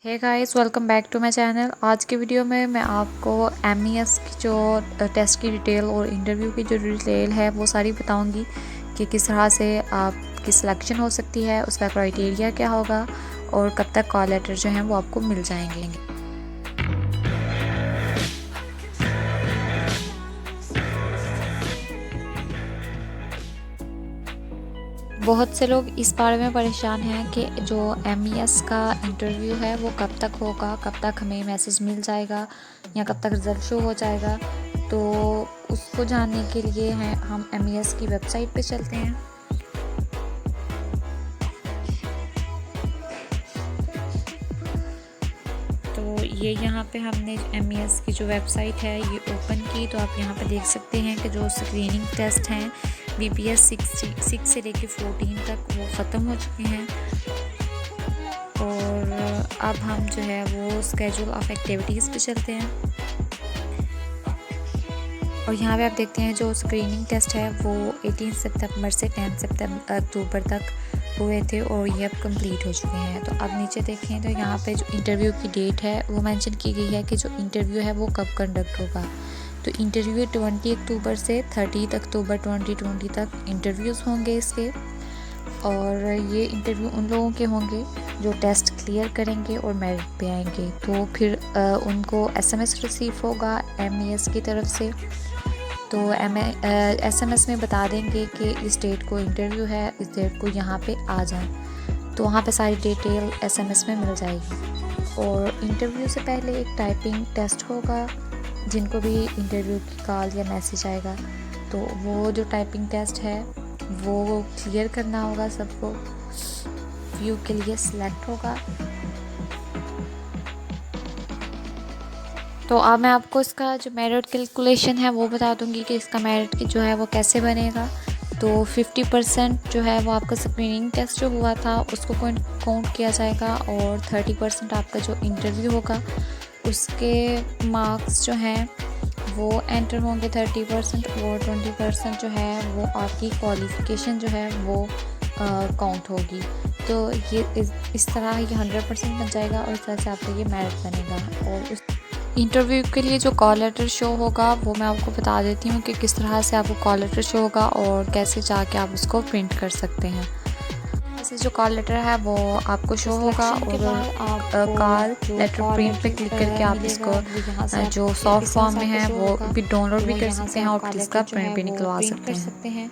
Hey guys, welcome back to my channel. आज के video में मैं आपको MES की जो टेस्ट की डिटेल और इंटरव्यू की जो डिटेल है वो सारी बताऊंगी कि किस तरह से आपकी सिलेक्शन हो सकती है, उसका क्राइटेरिया क्या होगा और कब तक कॉल लेटर जो हैं वो आपको मिल जाएंगे। बहुत से लोग इस बारे में परेशान हैं कि जो MES का इंटरव्यू है वो कब तक होगा, कब तक हमें मैसेज मिल जाएगा या कब तक रिज़ल्ट शो हो जाएगा। तो उसको जानने के लिए हैं हम MES की वेबसाइट पे चलते हैं। तो ये यहाँ पे हमने MES की जो वेबसाइट है ये ओपन की, तो आप यहाँ पे देख सकते हैं कि जो स्क्रीनिंग टेस्ट हैं BPS 6 से लेके 14 तक वो ख़त्म हो चुके हैं। और अब हम जो है वो स्केड्यूल ऑफ एक्टिविटीज़ पे चलते हैं और यहाँ पे आप देखते हैं जो स्क्रीनिंग टेस्ट है वो 18 सितंबर से 10 अक्टूबर तक हुए थे और ये अब कंप्लीट हो चुके हैं। तो अब नीचे देखें तो यहाँ पे जो इंटरव्यू की डेट है वो मेंशन की गई है कि जो इंटरव्यू है वो कब कंडक्ट होगा। तो इंटरव्यू 20 अक्टूबर से 30 अक्टूबर 2020 तक इंटरव्यूज़ होंगे इसके। और ये इंटरव्यू उन लोगों के होंगे जो टेस्ट क्लियर करेंगे और मेरिट पे आएंगे। तो फिर उनको SMS रिसीव होगा MES की तरफ से। तो SMS में बता देंगे कि इस डेट को इंटरव्यू है, इस डेट को यहाँ पे आ जाएं। तो वहाँ पे सारी डिटेल SMS में मिल जाएगी। और इंटरव्यू से पहले एक टाइपिंग टेस्ट होगा, जिनको भी इंटरव्यू की कॉल या मैसेज आएगा तो वो जो टाइपिंग टेस्ट है वो क्लियर करना होगा सबको, व्यू के लिए सिलेक्ट होगा। तो अब मैं आपको इसका जो मेरिट कैलकुलेशन है वो बता दूंगी कि इसका मेरिट जो है वो कैसे बनेगा। तो 50% जो है वो आपका स्क्रीनिंग टेस्ट जो हुआ था उसको काउंट किया जाएगा और 30% आपका जो इंटरव्यू होगा उसके मार्क्स जो हैं वो एंटर होंगे 30% और 20% जो है वो आपकी क्वालिफ़िकेशन जो है वो काउंट होगी। तो ये इस तरह ये 100% बन जाएगा और इस तरह से आपका ये मेरिट बनेगा। और उस इंटरव्यू के लिए जो कॉल लेटर शो होगा वो मैं आपको बता देती हूँ कि किस तरह से आपको कॉल लेटर शो होगा और कैसे जाके आप उसको प्रिंट कर सकते हैं। ऐसे जो कॉल लेटर है वो आपको शो होगा और आप कॉल लेटर प्रिंट पे क्लिक करके आप इसको जो सॉफ्ट फॉर्म में है वो भी डाउनलोड भी कर सकते हैं और इसका प्रिंट भी निकलवा सकते हैं।